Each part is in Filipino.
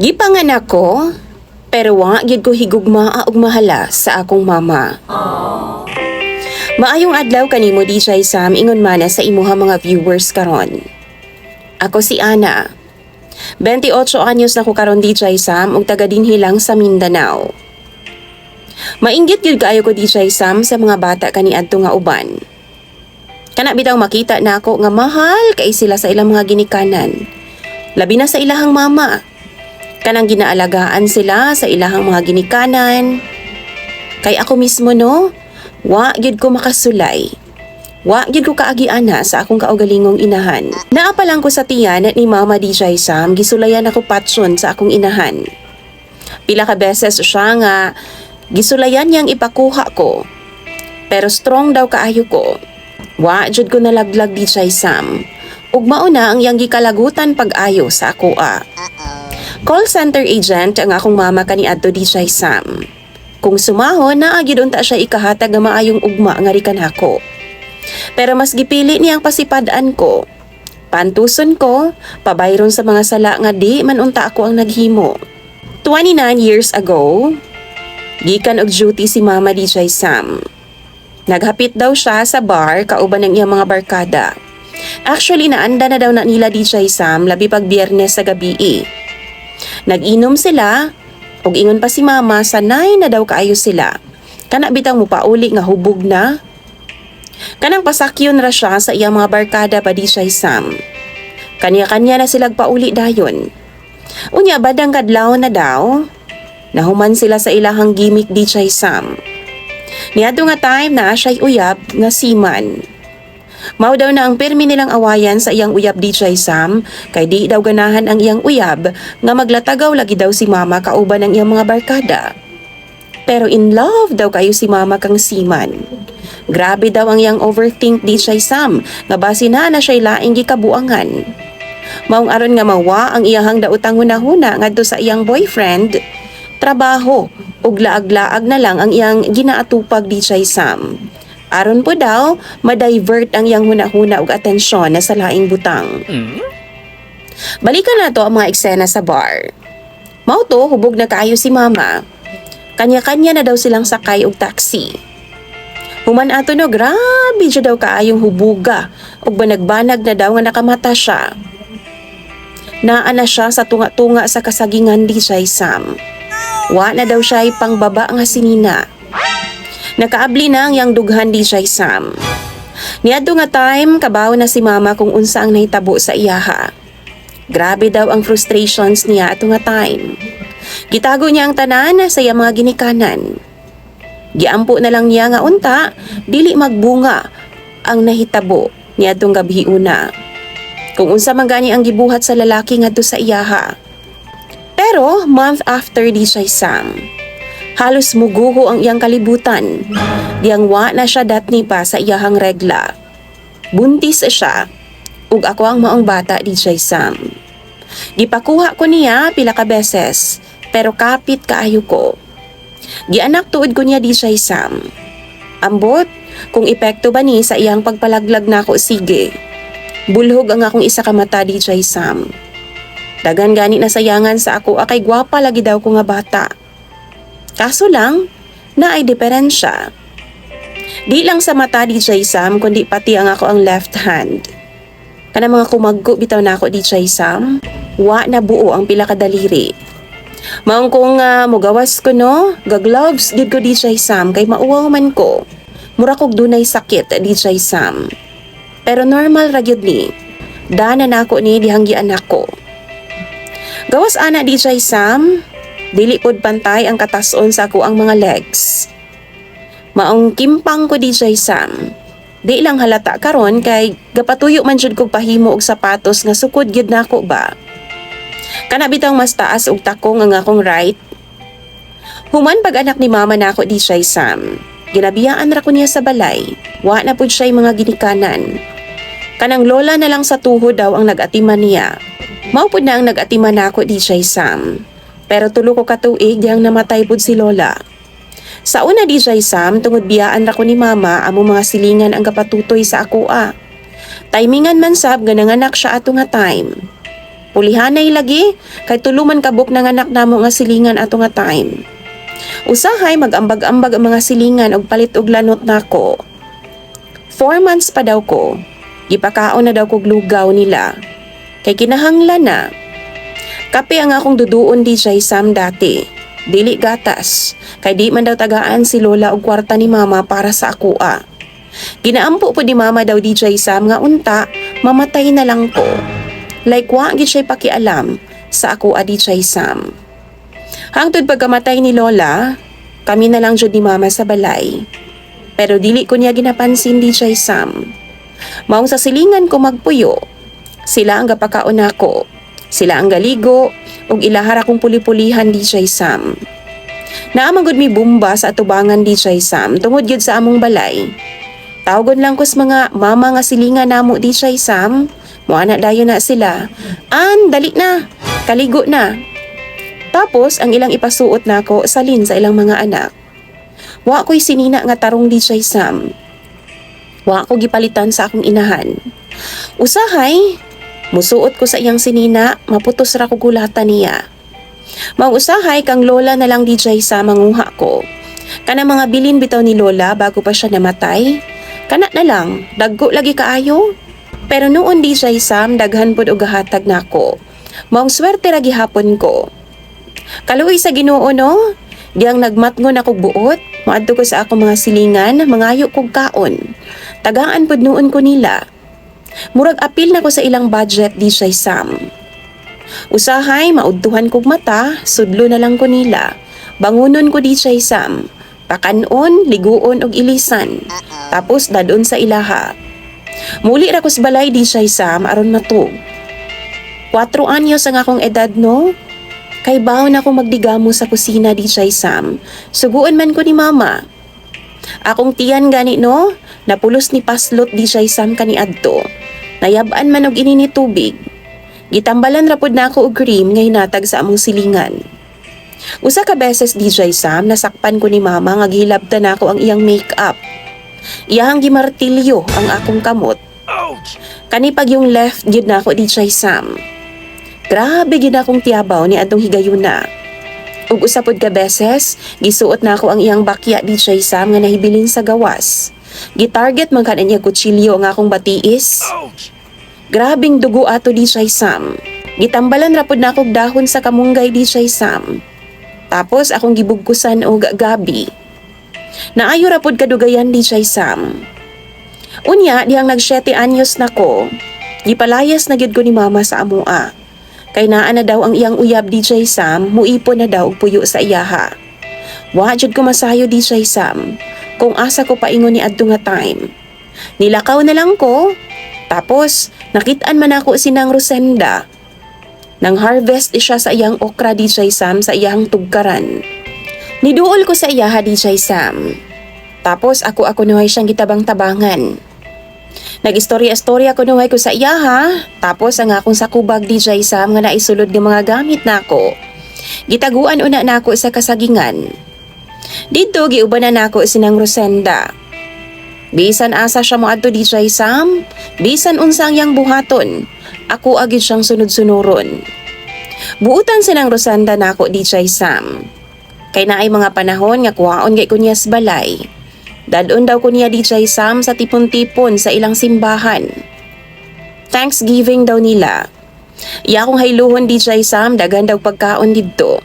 Gipanganak ko, pero wa gyud ko higugmaa og mahala sa akong mama. Maayong adlaw kanimo DJ Sam, ingon mana sa imuha mga viewers karon. Ako si Ana. 28 anyos na ko karon DJ Sam ug taga dinhi lang sa Mindanao. Mainggit gyud kaayo ko DJ Sam sa mga bata kaniadto nga uban. Kana bitaw makita nako nga mahal kay sila sa ilang mga ginikanan. Labi na sa ilahang mama. Kanang ginaalagaan sila sa ilahang mga ginikanan. Kay ako mismo no, wa gyud ko makasulay. Wa gyud ko kaagiana sa akong kaugalingong inahan. Naa pa lang ko sa tiyan ni Mama DJ Sam, gisulayan ako patson sa akong inahan. Pila ka beses siya nga gisulayan niyang ipakuha ko. Pero strong daw kaayo ko. Wa jud ko nalaglag DJ Sam. Ug mao na ang iyang gikalagutan pag-ayo sa akoa. Call center agent ang akong mama kaniadto DJ Sam. Kung sumahon naa gyud unta siya ikahatag nga maayong ugma nga rikan ako. Pero mas gipili niyang pasipad-an ko. Pantuson ko, pabayron sa mga sala nga di man unta ako ang naghimo. 29 years ago, gikan og duty si Mama DJ Sam. Naghapit daw siya sa bar kauban ng iyang mga barkada. Actually naanda na daw na nila DJ Sam labi pag Biyernes sa gabi. Nag-inom sila, ug ingon pa si Mama sanay na daw kaayo sila. Kana bitang mupauli nga hubog na. Kanang pasakyon ra siya sa iyang mga barkada pa DJ Sam. Kanya-kanya na silag pauli dayon. Unya badang kadlaw na daw, nahuman sila sa ilahang gimmick DJ Sam. Niadto nga time na siya'y uyab nga seaman. Mao daw na ang permi nilang awayan sa iyang uyab DJ Sam, kay di daw ganahan ang iyang uyab nga maglatagaw lagi daw si Mama kauban ng iyang mga barkada. Pero in love daw kayo si Mama kang seaman. Grabe daw ang iyang overthink DJ Sam, nga basi na siya'y laing gikabuangan. Maong aron nga mawa ang iyahang daotang hunahuna ngadto sa iyang boyfriend, trabaho ug laag-laag na lang ang iyang ginaatupag DJ Sam. Aron po daw, ma-divert ang iyang hunahuna ug atensyon na sa laing butang. Balikan na to ang mga eksena sa bar. Mao to, hubog na kaayo si Mama. Kanya-kanya na daw silang sakay og taxi. Human ato no, grabe siya daw kaayong hubuga ug banag-banag na daw nga nakamata siya. Naa na siya sa tunga-tunga sa kasagingan DJ Sam. Wa na daw siya pangbaba nga sinina. Nakaabli na ang yang dughan DJ Sam. Niadto nga time, kabaw na si Mama kung unsa ang nahitabo sa iyaha. Grabe daw ang frustrations niya ato nga time. Gitago niya ang tanan sa iyang mga ginikanan. Giampo na lang niya nga unta, dili magbunga ang nahitabo niadtong gabi una. Kung unsa man gani ang gibuhat sa lalaki ngadto sa iyaha. Pero month after DJ Sam, halos muguho ang iyang kalibutan. Diyang wa na siya datni pa sa iyahang regla. Buntis siya, ug ako ang maong bata DJ Sam. Gipakuha ko niya pila ka beses, pero kapit kaayo ko. Gianak tuod ko niya DJ Sam. Ambot, kung epekto ba ni sa iyang pagpalaglag na ako sige. Bulhog ang akong isa ka mata DJ Sam. Dagan gani na sayangan sa ako akay gwapa lagi daw ko nga bata. Kaso lang, na ay diferensya. Di lang sa mata DJ Sam, kundi pati ang ako ang left hand. Kana mga kumaggo bitaw na ako DJ Sam, wa na buo ang pila ka daliri. Maong kung mugawas ko no, gagloves gid ko DJ Sam kay mauwaw man ko. Mura kog dunay sakit DJ Sam. Pero normal ra gyud ni. Dana na ako ni dihanggi anak ko. Gawas ana DJ Sam, dili pod pantay ang katason sa ako ang mga legs. Maong kimpang ko DJ Sam. Di lang halata karon kay gapatuyo man jud kog pahimo og sapatos nga sukod gyud nako ba. Kana bitaw mas taas og takong ang akong right. Human pag anak ni Mama nako DJ Sam. Ginabiyaan ra ko niya sa balay. Wa na pud siya mga ginikanan. Kanang lola na lang sa tuhod daw ang nag-atiman niya. Mao pud na ang nag-atiman nako DJ Sam. Pero tulo ko katuig diyang namatay pud si lola. Sa una DJ Sam, tungod biyaan ra ko ni Mama amo mga silingan ang kapatutoy sa ako. Timingan man sab gananganak siya ato nga time. Pulihanay lagi, kay tuluman kabuk ng anak namo nga silingan ato nga time. Usahay mag-ambag-ambag ang mga silingan og palit og lanot nako. 4 months pa daw ko. Gipakaon na daw kog lugaw nila. Kay kinahanglan na. Kape ang akong duduon DJ Sam dati. Dili gatas. Kay di man daw tagaan si Lola og kwarta ni Mama para sa akua. Ginaampo po ni Mama daw DJ Sam nga unta, mamatay na lang ko. Like wa gid siya pakialam sa akua DJ Sam. Hangtod pagkamatay ni Lola, kami na lang jud ni Mama sa balay. Pero dili ko niya ginapansin DJ Sam. Maong sa silingan ko magpuyo. Sila ang gapakaon nako. Sila ang galigo ug ilahara kong puli-pulihan DJ Sam. Naamagod mi bumba sa atubangan DJ Sam tungod gyud sa among balay. Tawgon lang ko sa mga mama nga silingan namo DJ Sam. Moana dayon na sila. Dali na. Kaligo na. Tapos ang ilang ipasuot nako salin sa ilang mga anak. Wa ko'y sinina nga tarong DJ Sam. Wa ko gipalitan sa akong inahan. Usahay, musuot ko sa iyang sinina, maputos ra ko gulatan niya. Mausahay kang Lola na lang DJ Sam manguha ko. Kana mga bilin bitaw ni Lola bago pa siya namatay. Kana na lang, dagko lagi kaayo. Pero noon DJ Sam daghan pod og gahatag nako. Maong swerte ra gihapon ko. Kaluoy sa Ginoo no, diyang nagmatngon akog buot, moadto ko sa akong mga silingan, mangayo kog kaon. Tagaan pod noon ko nila. Murag apil na ko sa ilang budget DJ Sam. Usahay, maudtuhan kog mata, sudlo na lang ko nila. Bangunon ko DJ Sam. Pakanon, liguon og ilisan. Tapos dadon sa ilaha. Muli ra ko sa balay DJ Sam aron matug. 4 anyos ang akong edad no. Kay bawon ako magdigamo sa kusina DJ Sam. Suguon man ko ni Mama. Akong tiyan gani no, napulos ni paslot DJ Sam kaniadto. Nayab-an man og ini ni tubig. Gitambalan ra pud nako og cream ngay natag sa among silingan. Usa ka beses DJ Sam nasakpan ko ni Mama nga gihilabtan nako ang iyang makeup. Iyang gimartilyo ang akong kamot. Kani pag yung left gyud nako DJ Sam. Grabe gid akong tiyabaw ni adtong higayuna. Ug usa pod ka beses, gisuot nako ang iyang bakya DJ Sam nga nahibilin sa gawas. Gitarget man kan niya kutsilyo ang akong batiis. Grabing dugo ato DJ Sam. Gitambalan ra pod nako og dahon sa kamunggay DJ Sam. Tapos akong gibugkusan og gabi. Naayo ra pod kadugayan DJ Sam. Unya dihang nag-7 anyos nako. Gipalayas na gyud ko ni Mama sa amoa. Kay naa na daw ang iyang uyab DJ Sam, muipon na daw og puyo sa iyaha. Wa jud ko masayo DJ Sam, kung asa ko paingon ni adto nga time. Nilakaw na lang ko, tapos nakit-an man ako sinang Rosenda. Nang harvest siya sa iyang okra DJ Sam sa iyang tugkaran. Niduol ko sa iyaha DJ Sam. Tapos ako nuhay siyang gitabang-tabangan. Nag-istorya-istorya ko nuhay ko sa iyaha, tapos ang akong sakubag DJ Sam nga naisulod ng mga gamit nako. Gitaguan una nako sa kasagingan. Dito giubanan nako sinang Rosenda. Bisan asa siya moadto DJ Sam, bisan unsang yang buhaton, ako agid siyang sunod-sunuron. Buutan sinang Rosenda nako DJ Sam. Kay naay mga panahon nga kuhaon gay ko niya sa balay. Dadon daw ko niya DJ Sam sa tipon-tipon sa ilang simbahan. Thanksgiving daw nila. Iya akong hayluhon DJ Sam, dagan daw pagkaon didto.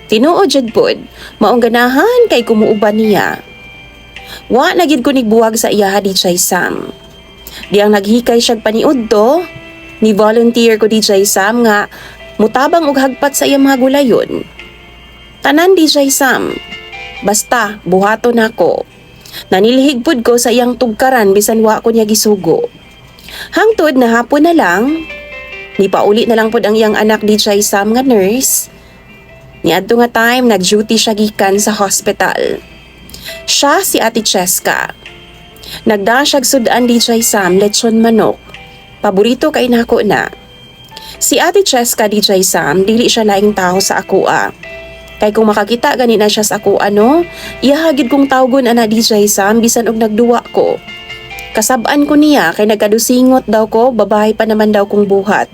Tinuod jud pod, maong ganahan kay kumuuban niya. Wa na gid ko nigbuwag sa iyaha DJ Sam. Diyang naghikay siyag paniudto, ni volunteer ko DJ Sam nga mutabang og hagpat sa iyang mga gulayon. Tanan DJ Sam. Basta buhato nako. Nanilihig pud ko sa iyang tugkaran bisan wa ko niya gisugo. Hangtod na hapon na lang, nipauli na lang pud ang iyang anak DJ Sam nga nurse. Niadto nga time nag-duty siya gikan sa hospital. Siya si Ate Cheska. Nagdasyag sudan DJ Sam lechon manok. Paborito kay nako na. Si Ate Cheska DJ Sam dili siya laing tao sa akua. Kay kung makakita gani na siya sa ako iyahagid kong tawgon ana DJ Sam bisan og nagduwa ko. Kasabaan ko niya kay nagkadusingot daw ko, babae pa naman daw kong buhat.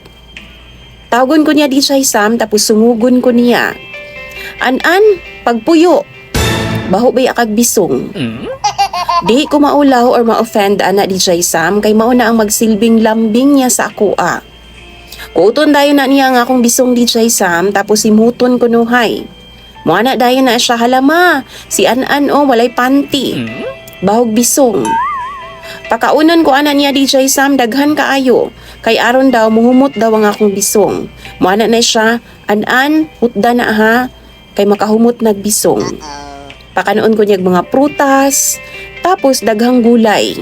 Tawgon ko niya DJ Sam tapos sungugon ko niya. An-an, pagpuyo. Baho ba'y akag bisong. Di ko maulaw or ma-offend ana DJ Sam kay mauna ang magsilbing lambing niya sa ako Kuuton dayon na niya nga akong bisong DJ Sam tapos imuton ko nuhay. Muana dayon na siya halama. Si An-an walay panty. Bahog bisong. Pakaunon ko ana niya DJ Sam daghan kaayo. Kay aron daw muhumot daw ang akong bisong. Muana na siya, An-an, hutda na ha. Kay makahumot nagbisong. Pakanoon ko niya mga prutas, tapos daghang gulay.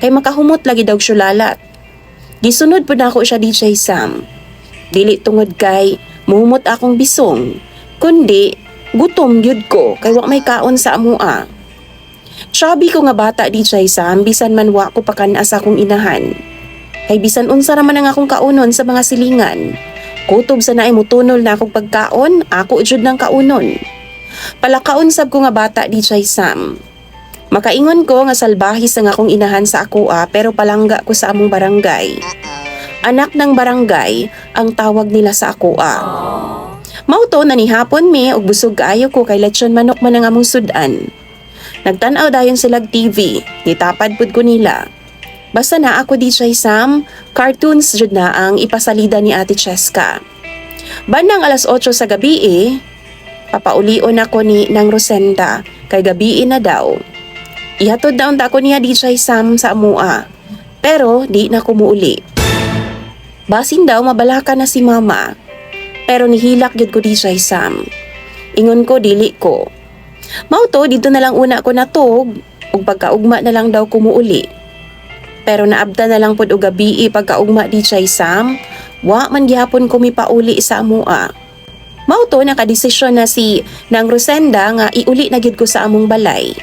Kay makahumot lagi daw syulalat. Gisunod po na ako siya DJ Sam. Dili tungod kay muhumot akong bisong, kundi gutom gyud ko kay wa may kaon sa amua. Chubby ko nga bata DJ Sam bisan man wa ko pakanas akong inahan. Kay bisan unsa raman ang akong kaunon sa mga silingan. Kutob sa naay mutunol na akong pagkaon, ako jud ng kaunon. Palakaon sab ko nga bata DJ Sam. Makaingon ko nga salbahis ang akong inahan sa akoa pero palangga ko sa among barangay. Anak ng barangay ang tawag nila sa akoa. Mauto na ni hapon mi og busog kaayo ko kay lechon manok man ang among sudan. Nagtan-aw dayon sila TV, nitapad pud ko nila. Basta na ako DJ Sam, cartoons jud na ang ipasalida ni Ate Cheska. Bandang alas 8 sa gabi papaulion ako ni Nang Rosenda kay gabi na daw. Ihatod daw ko niya DJ Sam sa amua, pero di na kumuuli. Basin daw mabalaka na si mama, pero nihilak yun ko DJ Sam. Ingon ko dili ko. Mauto dito na lang una ko natog, ug pagkaugma na lang daw kumuuli. Pero naabda na lang pod og gabi pagkaugma DJ Sam, wa man gihapon ko mipauli sa amua. Mauto nakadesisyon na si Nang Rosenda nga iuli na gid ko sa among balay.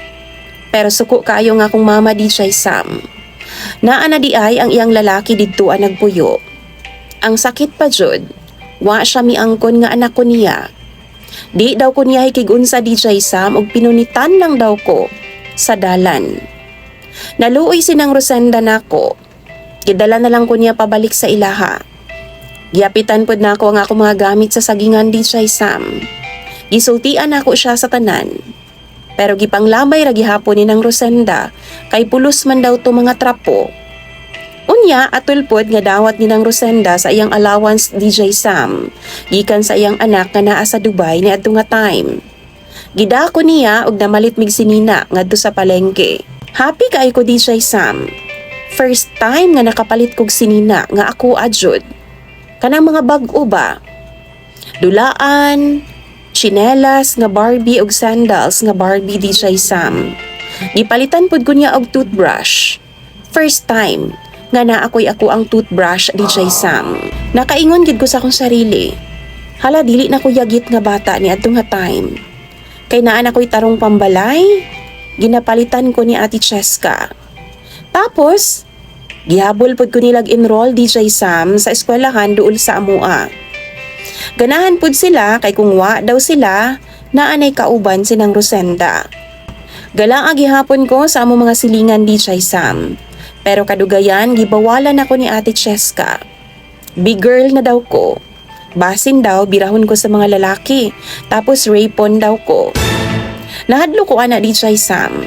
Pero suko kayo nga akong mama DJ Sam. Naa na di ay ang iyang lalaki didto ang nagpuyo. Ang sakit pa jud, wa siya miangkon nga anak ko niya. Di daw ko niya hikigunsa DJ Sam og pinunitan lang daw ko sa dalan. Naluoy si Nang Rosenda nako. Gidala na lang ko niya pabalik sa ilaha. Giapitan pod nako ang ako mga gamit sa sagingan DJ Sam. Gisultian ako siya sa tanan. Pero gipanglamay ra gihapon ni Nang Rosenda kay pulos man daw to mga trapo. Unya atol pod nga dawat ni Nang Rosenda sa iyang allowance DJ Sam gikan sa iyang anak nga naa sa Dubai niadto nga time. Gidako niya og namalit mig sinina ngadto sa palengke. Happy kay ko DJ Sam. First time nga nakapalit kog sinina nga ako adjud. Kanang mga bag-o ba? Dulaan, tsinelas nga Barbie og sandals nga Barbie DJ Sam. Gipalitan pud ko niya og toothbrush. First time nga na ako ang toothbrush DJ Sam. Nakaingon gid ko sa akong sarili. Hala dili na ko yagit nga bata ni adtong nga time. Kay naa na ko'y tarong pambalay, ginapalitan ko ni Ate Cheska. Tapos, gihabol pud ko nilag enroll DJ Sam sa eskwelahan duol sa amua. Ganahan pud sila kay kung wa daw sila, naanay kauban si Nang Rosenda. Galaang gihapon ko sa among mga silingan DJ Sam. Pero kadugayan, gibawalan ako ni Ate Cheska. Big girl na daw ko. Basin daw, birahon ko sa mga lalaki. Tapos rapon daw ko. Nahadlo ko ana DJ Sam.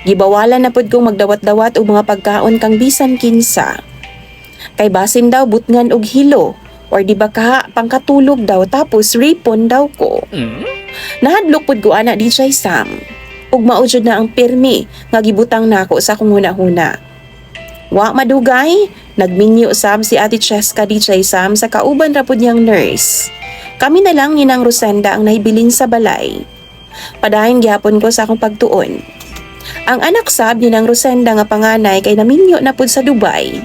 Gibawalan na pod kong magdawat-dawat og mga pagkaon kang bisan kinsa. Kay basin daw butngan og hilo. Or di ba ka pangkatulog daw tapos rapon daw ko. Nahadlok pod ko ana DJ Sam. Ug maujud na ang pirmi nga gibutang nako sa akong huna-huna. Wa madugay, nagminyo sab si Ate Cheska DJ Sam sa kauban ra pud niyang nurse. Kami na lang ni Nang Rosenda ang nahibilin sa balay. Padayon gihapon ko sa akong pagtuon. Ang anak sab ni Nang Rosenda nga panganay kay naminyo na pud sa Dubai.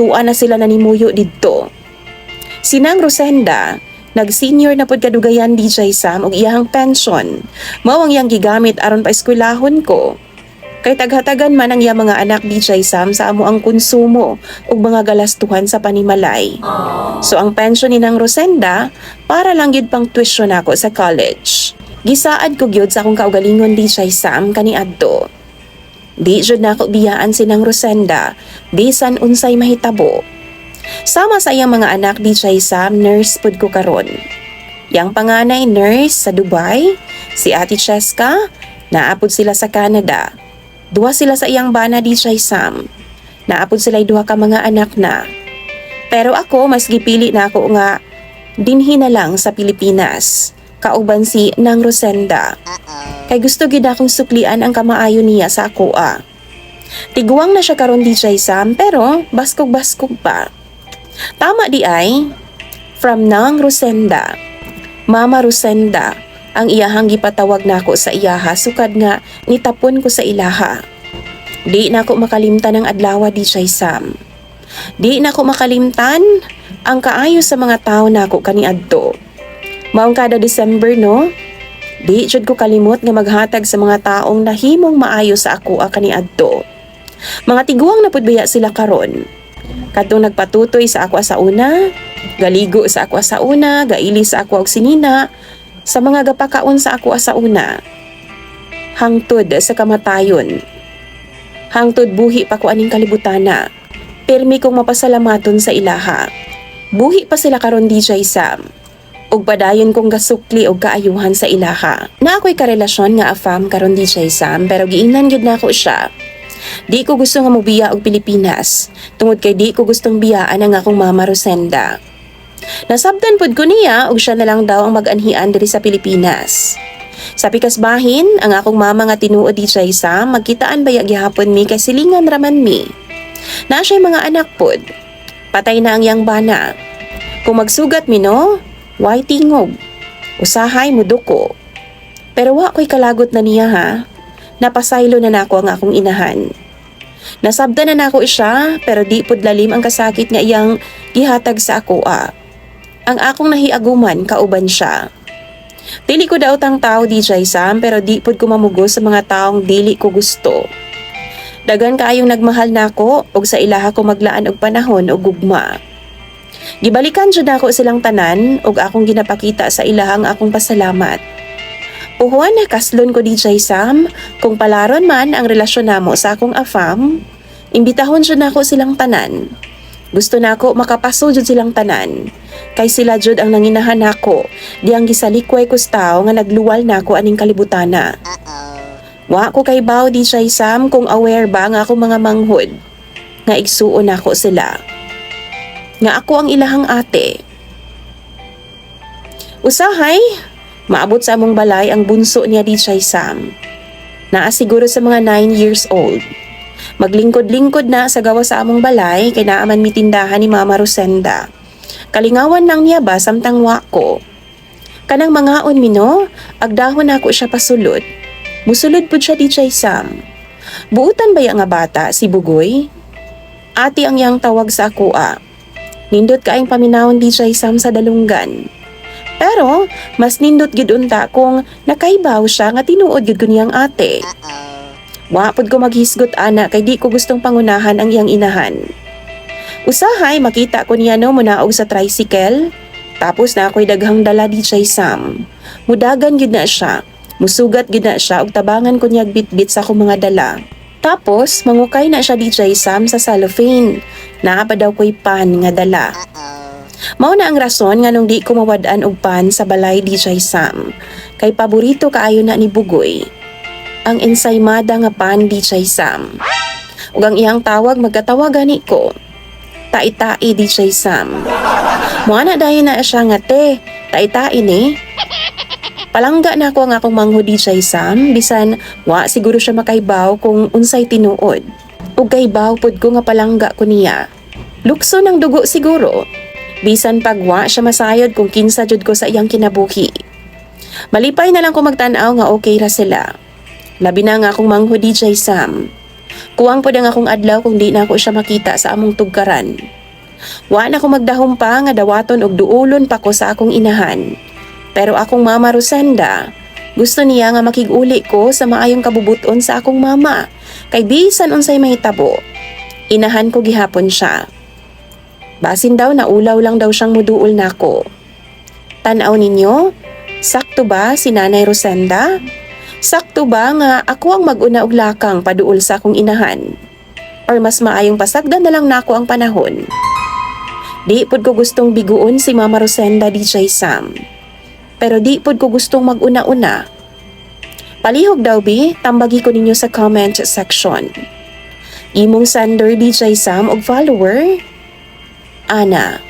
Tuwa na sila nanimuyo didto. Si Nang Rosenda, nag-senior na pud kadugayan DJ Sam og iyahang pension. Mao ang iyang gigamit aron pa eskwelahon ko. Kay taghatagan man ang iyang mga anak DJ Sam sa amo ang konsumo ug mga galastuhan sa panimalay. So ang pension ni Nang Rosenda para lang gid pang tuition ako sa college. Gisaad ko gyud sa akong kaugalingon DJ Sam kaniadto. Di jud nako biyaan si Nang Rosenda bisan unsay mahitabo. Sama sa iyang mga anak di siya Sam, nurse pud ko karon. Yang panganay nurse sa Dubai, si Ate Cheska, naapod sila sa Canada. Duha sila sa iyang bana di siya Sam. Naapod sila duha ka mga anak na. Pero ako mas gipili na ako nga dinhi na lang sa Pilipinas. Kauban si Nang Rosenda. Kay gusto gid akong suklian ang kamaayo niya sa ako. Tiguang na siya karon di siya Sam, pero baskog-baskog pa. Tama di ay, from Nang Rosenda. Mama Rosenda, ang iyahang gipatawag nako sa iyaha sukad nga nitapon ko sa ilaha. Di na ako makalimtan ang adlaw di siya Sam. Di na ako makalimtan ang kaayo sa mga tao nako kaniadto. Maong kada December no, di jud ko kalimot nga maghatag sa mga taong nahimong maayo sa ako kaniadto. Mga tiguang na pud baya sila karon. Kadtong nagpatutoy sa ako sa una, galigo sa ako sa una, gaili sa ako og sinina, sa mga gapakaon sa ako sa una. Hangtod sa kamatayon. Hangtod buhi pa ko aning kalibutana. Permi kong mapasalamaton sa ilaha. Buhi pa sila karon DJ Sam. Ug padayon kong gasukli og kaayuhan sa ilaha. Na ako'y karelasyon nga afam karon DJ Sam, pero giingnan gyud nako siya. Di ko gusto nga mobiya og Pilipinas, tungod kay di ko gustong biyaan ang akong mama Rosenda. Nasabtan pud ko niya og siya na lang daw ang mag-anhian diri sa Pilipinas. Sa pikas bahin, ang akong mama nga tinuod DJ Sam, magkitaan baya gihapon mi kay silingan raman mi. Na siya'y mga anak pod. Patay na ang yang bana. Kung magsugat mi no, way tingog. Usahay muduko. Pero wa ko'y kalagot na niya ha. Napasaylo na nako ang akong inahan. Nasabda na nako siya, pero di pod lalim ang kasakit nga iyang gihatag sa ako. Ang akong nahiaguman kauban siya. Dili ko daw tang tao DJ Sam, pero di pod ko mamugos sa mga taong dili ko gusto. Dagan kaayong nagmahal nako og sa ilaha ko maglaan og panahon og gugma. Gibalikan jud nako silang tanan og akong ginapakita sa ilahang akong pasalamat. Puhuan na kaslon ko DJ Sam, kung palaron man ang relasyon namo sa akong afam, imbitahon jud nako silang tanan. Gusto nako makapaso jud silang tanan. Kay sila jud ang nanginahan nako, di ang gisalikway kustaw nga nagluwal nako aning kalibutana. Wa ko kay baw di siya Sam kung aware ba nga ako mga manghod nga igsuon ako sila. Nga ako ang ilahang ate. Usahay, maabot sa among balay ang bunso niya di siya Sam. Naa siguro sa mga 9 years old. Maglingkod-lingkod na sa gawa sa among balay kay naaman mitindahan ni Mama Rosenda. Kalingawan lang niya ba samtang wa ko. Kanang mangaon mi no, agdahon ako siya pasulod. Musulod po siya DJ Sam. Buutan ba nga bata si Bugoy? Ati ang yang tawag sa ako Nindot kaayong paminawon DJ Sam sa dalunggan. Pero mas nindot gid unta kung nakaibaw siya nga tinuod gid ko niyang ate. Wa pud ko maghisgot ana kay di ko gustong pangunahan ang iyang inahan. Usahay makita ko niya no munaog sa tricycle. Tapos na ako'y daghang dala DJ Sam. Mudagan gid na siya. Musugat gid na siya og tabangan ko niya bitbit sa akong mga dala. Tapos mangukay na siya DJ Sam sa cellophane. Naa pa daw ko'y pan nga dala. Mao na ang rason nga nung di ko mawad-an og pan sa balay DJ Sam. Kay paborito kaayo na ni Bugoy. Ang ensaymada nga pan DJ Sam. Ug ang iyang tawag magkatawagan ni ko. Tai-tai DJ Sam. Moa na dayon na siya nga te, tai-tai ni. Palangga na ako ang akong mangho DJ Sam, bisan wa siguro siya makaibaw kung unsay tinuod. Ug kaibaw pod ko nga palangga ko niya. Lukso ng dugo siguro. Bisan pag wa siya masayod kung kinsa jud ko sa iyang kinabuhi. Malipay na lang ko magtan-aw nga okay ra sila. Labi na nga akong mangho DJ Sam. Kuwang pod ang akong adlaw kung di na ako siya makita sa among tugkaran. Wa na ko magdahom pa nga dawaton og duulon pa ko sa akong inahan. Pero akong mama Rosenda, gusto niya nga makig-uli ko sa maayong kabubuton sa akong mama. Kay bisan unsay mahitabo, inahan ko gihapon siya. Basin daw na ulaw lang daw siyang muduol nako. Tan-aw ninyo, sakto ba si Nanay Rosenda? Sakto ba nga ako ang mag-una og lakang paduol sa akong inahan? Or mas maayong pasagdan na lang nako ang panahon? Di pod ko gustong biguon si Mama Rosenda DJ Sam. Pero di pod ko gustong mag-una-una. Palihog daw bi, tambagi ko ninyo sa comment section. Imong sender DJ Sam og follower? Ana.